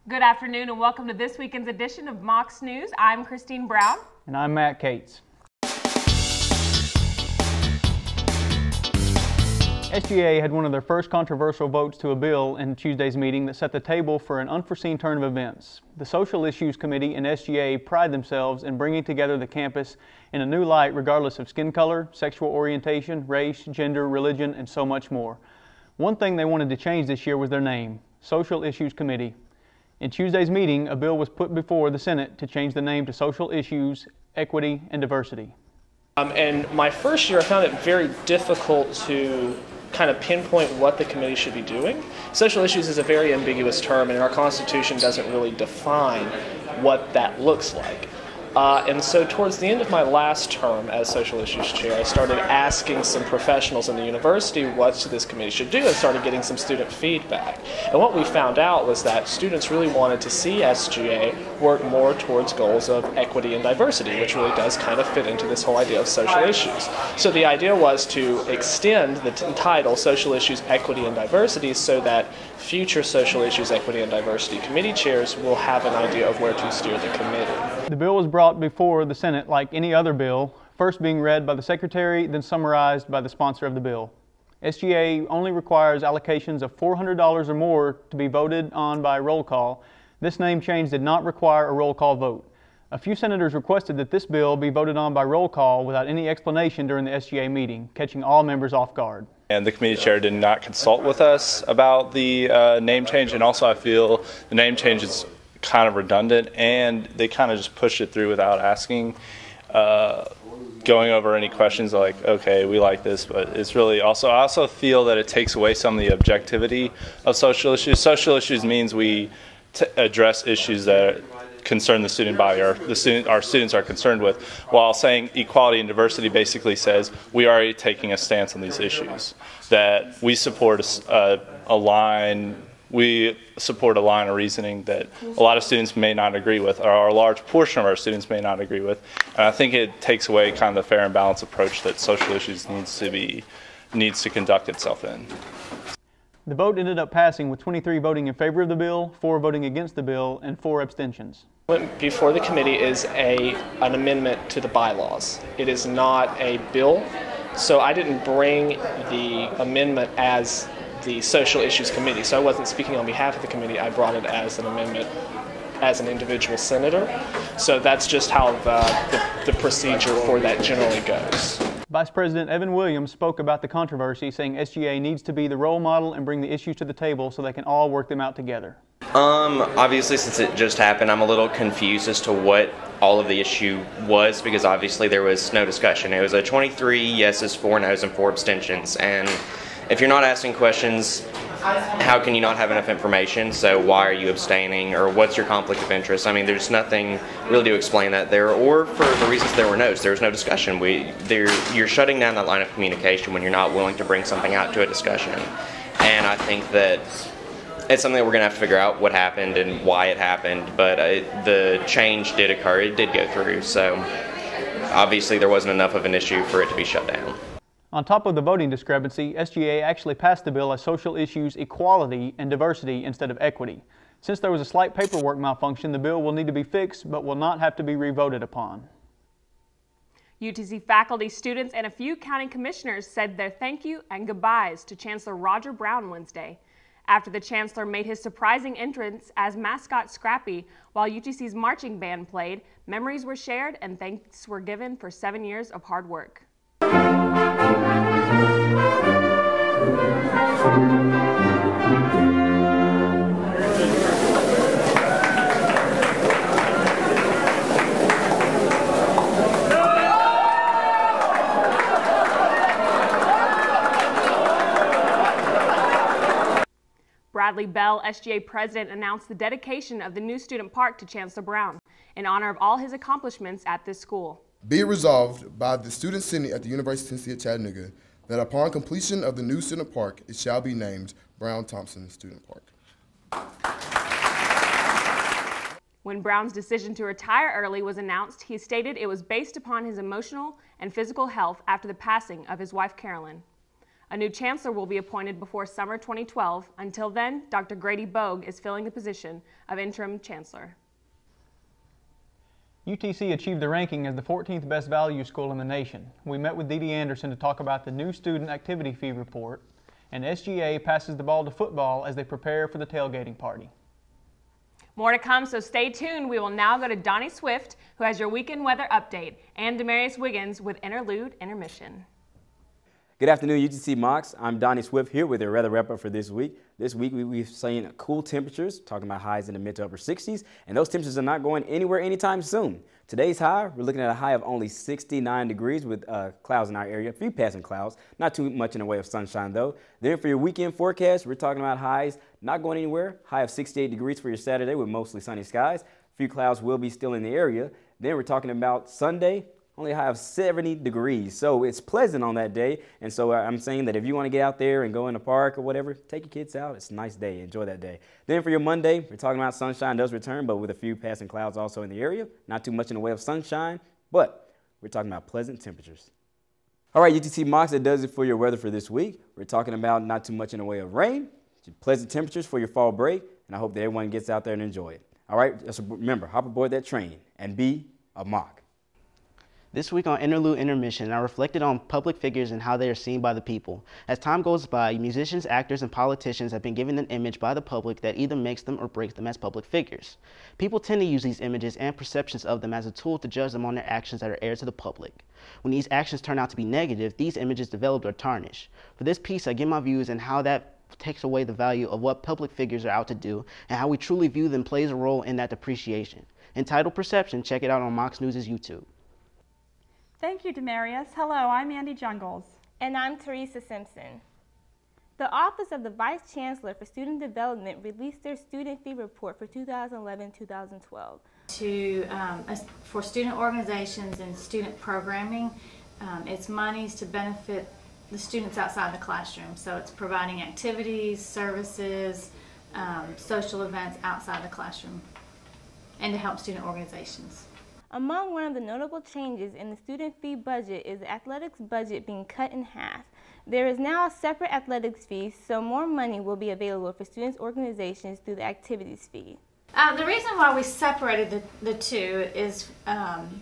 Good afternoon and welcome to this weekend's edition of Mocs News. I'm Christine Brown. And I'm Matt Cates. SGA had one of their first controversial votes to a bill in Tuesday's meeting that set the table for an unforeseen turn of events. The Social Issues Committee and SGA pride themselves in bringing together the campus in a new light regardless of skin color, sexual orientation, race, gender, religion, and so much more. One thing they wanted to change this year was their name, Social Issues Committee. In Tuesday's meeting, a bill was put before the Senate to change the name to Social Issues, Equity, and Diversity. And my first year, I found it very difficult to kind of pinpoint what the committee should be doing. Social issues is a very ambiguous term, and our Constitution doesn't really define what that looks like. And so towards the end of my last term as Social Issues Chair, I started asking some professionals in the university what this committee should do and started getting some student feedback. And what we found out was that students really wanted to see SGA work more towards goals of equity and diversity, which really does kind of fit into this whole idea of social issues. So the idea was to extend the title Social Issues, Equity, and Diversity so that future Social Issues, Equity, and Diversity committee chairs will have an idea of where to steer the committee. The bill was brought before the Senate like any other bill, first being read by the Secretary, then summarized by the sponsor of the bill. SGA only requires allocations of $400 or more to be voted on by roll call. This name change did not require a roll call vote. A few senators requested that this bill be voted on by roll call without any explanation during the SGA meeting, catching all members off guard. And the committee chair did not consult with us about the name change, and also I feel the name change is kind of redundant, and they kind of just pushed it through without asking, going over any questions like, okay, we like this, but it's really also, I also feel that it takes away some of the objectivity of social issues. Social issues means we address issues that concern the student body, or our students are concerned with, while saying equality and diversity basically says we are already taking a stance on these issues, that we support a line of reasoning that a lot of students may not agree with, or a large portion of our students may not agree with. And I think it takes away kind of the fair and balanced approach that social issues needs to conduct itself in. The vote ended up passing with 23 voting in favor of the bill, 4 voting against the bill, and 4 abstentions. Before the committee is an amendment to the bylaws. It is not a bill, so I didn't bring the amendment as the Social Issues Committee, so I wasn't speaking on behalf of the committee. I brought it as an amendment as an individual senator, so that's just how the procedure for that generally goes. Vice President Evan Williams spoke about the controversy, saying SGA needs to be the role model and bring the issues to the table so they can all work them out together. Obviously, since it just happened, I'm a little confused as to what all of the issue was, because obviously there was no discussion. It was a 23 yeses, 4 noes, and 4 abstentions, and if you're not asking questions, how can you not have enough information? So why are you abstaining, or what's your conflict of interest? I mean, there's nothing really to explain that there, or for the reasons there were no's, there was no discussion. You're shutting down that line of communication when you're not willing to bring something out to a discussion. And I think that it's something that we're going to have to figure out what happened and why it happened, but the change did occur, it did go through, so obviously there wasn't enough of an issue for it to be shut down. On top of the voting discrepancy, SGA actually passed the bill as Social Issues, Equality, and Diversity instead of Equity. Since there was a slight paperwork malfunction, the bill will need to be fixed but will not have to be re-voted upon. UTC faculty, students, and a few county commissioners said their thank you and goodbyes to Chancellor Roger Brown Wednesday. After the Chancellor made his surprising entrance as mascot Scrappy while UTC's marching band played, memories were shared and thanks were given for 7 years of hard work. Bradley Bell, SGA president, announced the dedication of the new student park to Chancellor Brown in honor of all his accomplishments at this school. Be it resolved by the Student Senate at the University of Tennessee at Chattanooga that upon completion of the new student park, it shall be named Brown-Thompson Student Park. When Brown's decision to retire early was announced, he stated it was based upon his emotional and physical health after the passing of his wife, Carolyn. A new chancellor will be appointed before summer 2012. Until then, Dr. Grady Bogue is filling the position of interim chancellor. UTC achieved the ranking as the 14th best value school in the nation. We met with Dee Dee Anderson to talk about the new student activity fee report, and SGA passes the ball to football as they prepare for the tailgating party. More to come, so stay tuned. We will now go to Donnie Swift, who has your weekend weather update, and Demarius Wiggins with Interlude Intermission. Good afternoon, UTC Mocs. I'm Donnie Swift here with your weather wrap-up for this week. This week we've seen cool temperatures, talking about highs in the mid to upper 60s, and those temperatures are not going anywhere anytime soon. Today's high, we're looking at a high of only 69 degrees with clouds in our area, a few passing clouds, not too much in the way of sunshine though. Then for your weekend forecast, we're talking about highs not going anywhere, high of 68 degrees for your Saturday with mostly sunny skies. A few clouds will be still in the area. Then we're talking about Sunday, only a high of 70 degrees. So it's pleasant on that day. And so I'm saying that if you want to get out there and go in the park or whatever, take your kids out. It's a nice day. Enjoy that day. Then for your Monday, we're talking about sunshine does return, but with a few passing clouds also in the area. Not too much in the way of sunshine, but we're talking about pleasant temperatures. All right, UTC Mocs, that does it for your weather for this week. We're talking about not too much in the way of rain, pleasant temperatures for your fall break, and I hope that everyone gets out there and enjoy it. All right, just remember, hop aboard that train and be a Moc. This week on Interlude Intermission, I reflected on public figures and how they are seen by the people. As time goes by, musicians, actors, and politicians have been given an image by the public that either makes them or breaks them as public figures. People tend to use these images and perceptions of them as a tool to judge them on their actions that are aired to the public. When these actions turn out to be negative, these images develop or tarnish. For this piece, I give my views on how that takes away the value of what public figures are out to do and how we truly view them plays a role in that depreciation. Entitled Perception, check it out on Mocs News' YouTube. Thank you, Demarius. Hello, I'm Andy Jungles. And I'm Teresa Simpson. The Office of the Vice Chancellor for Student Development released their student fee report for 2011-2012. For student organizations and student programming, it's monies to benefit the students outside the classroom. So it's providing activities, services, social events outside the classroom, and to help student organizations. Among one of the notable changes in the student fee budget is the athletics budget being cut in half. There is now a separate athletics fee, so more money will be available for students' organizations through the activities fee. The reason why we separated the two is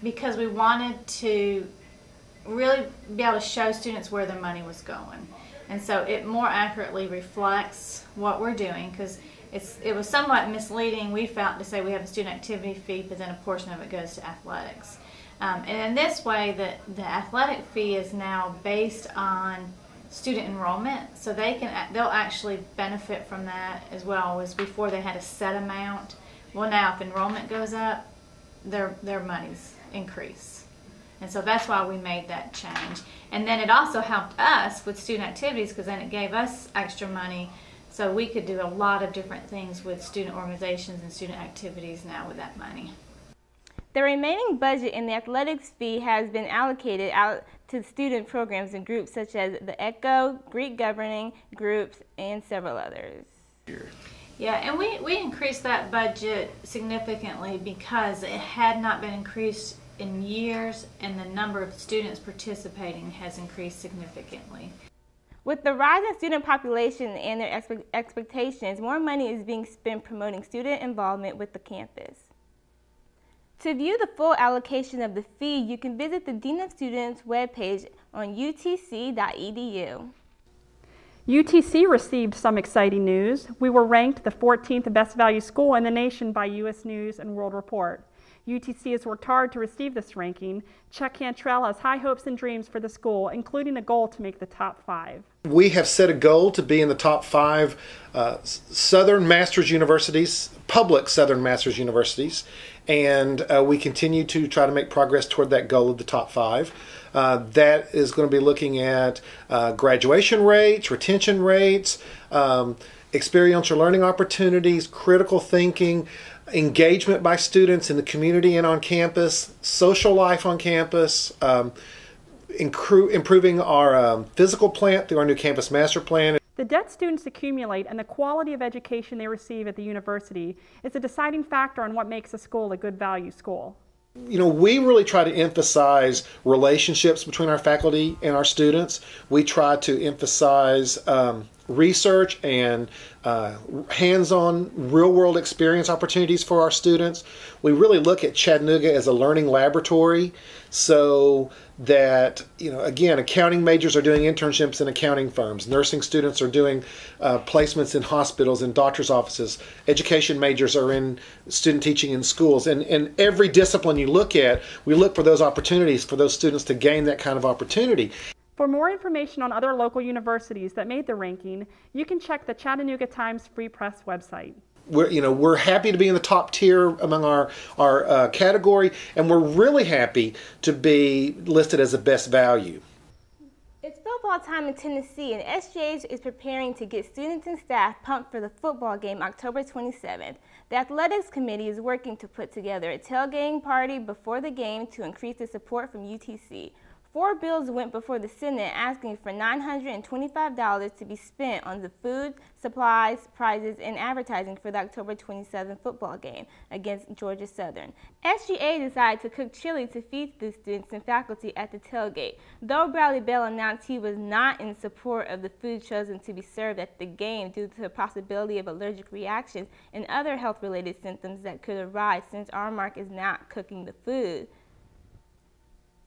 because we wanted to really be able to show students where their money was going. And so it more accurately reflects what we're doing, because it was somewhat misleading, we felt, to say we have a student activity fee, but then a portion of it goes to athletics. And in this way, the athletic fee is now based on student enrollment, so they'll actually benefit from that as well as before they had a set amount. Well, now if enrollment goes up, their monies increase. And so that's why we made that change. And then it also helped us with student activities, because then it gave us extra money, so we could do a lot of different things with student organizations and student activities now with that money. The remaining budget in the athletics fee has been allocated out to student programs and groups such as the ECHO, Greek governing groups, and several others. Yeah, and we increased that budget significantly because it had not been increased in years, and the number of students participating has increased significantly. With the rise in student population and their expectations, more money is being spent promoting student involvement with the campus. To view the full allocation of the fee, you can visit the Dean of Students webpage on utc.edu. UTC received some exciting news. We were ranked the 14th best value school in the nation by U.S. News and World Report. UTC has worked hard to receive this ranking. Chuck Cantrell has high hopes and dreams for the school, including a goal to make the top 5. We have set a goal to be in the top 5 Southern Masters Universities, public Southern Masters Universities, and we continue to try to make progress toward that goal of the top 5. That is going to be looking at graduation rates, retention rates, experiential learning opportunities, critical thinking, engagement by students in the community and on campus, social life on campus, improving our physical plant through our new campus master plan. The debt students accumulate and the quality of education they receive at the university is a deciding factor on what makes a school a good value school. You know, we really try to emphasize relationships between our faculty and our students. We try to emphasize research and hands-on real-world experience opportunities for our students. We really look at Chattanooga as a learning laboratory, so that, you know, again, accounting majors are doing internships in accounting firms. Nursing students are doing placements in hospitals and doctors' offices. Education majors are in student teaching in schools. And every discipline you look at, we look for those opportunities for those students to gain that kind of opportunity. For more information on other local universities that made the ranking, you can check the Chattanooga Times Free Press website. We're happy to be in the top tier among our category, and we're really happy to be listed as the best value. It's football time in Tennessee, and SGA is preparing to get students and staff pumped for the football game October 27th. The athletics committee is working to put together a tailgating party before the game to increase the support from UTC. 4 bills went before the Senate asking for $925 to be spent on the food, supplies, prizes, and advertising for the October 27th football game against Georgia Southern. SGA decided to cook chili to feed the students and faculty at the tailgate, though Bradley Bell announced he was not in support of the food chosen to be served at the game due to the possibility of allergic reactions and other health-related symptoms that could arise since R-Mark is not cooking the food.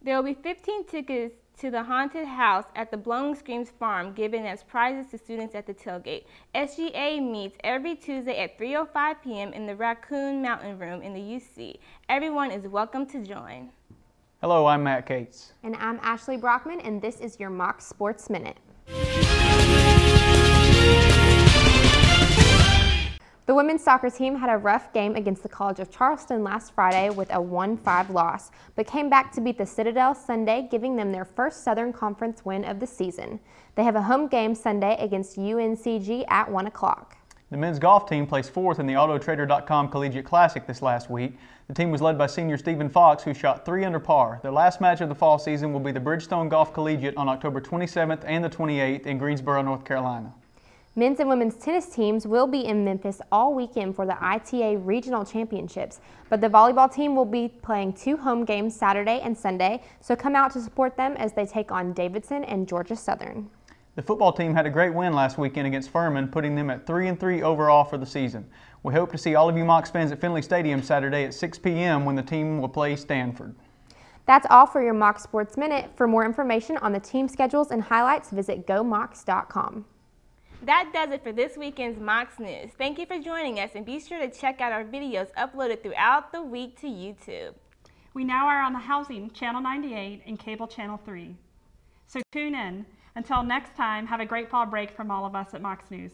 There will be 15 tickets to the haunted house at the Blowing Screams Farm given as prizes to students at the tailgate. SGA meets every Tuesday at 3:05 p.m. in the Raccoon Mountain Room in the UC. Everyone is welcome to join. Hello, I'm Matt Cates. And I'm Ashley Brockman, and this is your Mocs Sports Minute. The women's soccer team had a rough game against the College of Charleston last Friday with a 1-5 loss, but came back to beat the Citadel Sunday, giving them their first Southern Conference win of the season. They have a home game Sunday against UNCG at 1 o'clock. The men's golf team placed 4th in the AutoTrader.com Collegiate Classic this last week. The team was led by senior Stephen Fox, who shot 3 under par. Their last match of the fall season will be the Bridgestone Golf Collegiate on October 27th and the 28th in Greensboro, North Carolina. Men's and women's tennis teams will be in Memphis all weekend for the ITA Regional Championships, but the volleyball team will be playing 2 home games Saturday and Sunday, so come out to support them as they take on Davidson and Georgia Southern. The football team had a great win last weekend against Furman, putting them at 3-3 overall for the season. We hope to see all of you Mocs fans at Finley Stadium Saturday at 6 p.m. when the team will play Stanford. That's all for your Mocs Sports Minute. For more information on the team schedules and highlights, visit gomocs.com. That does it for this weekend's Mocs News. Thank you for joining us, and be sure to check out our videos uploaded throughout the week to YouTube. We now are on the Housing Channel 98 and Cable Channel 3. So tune in. Until next time, have a great fall break from all of us at Mocs News.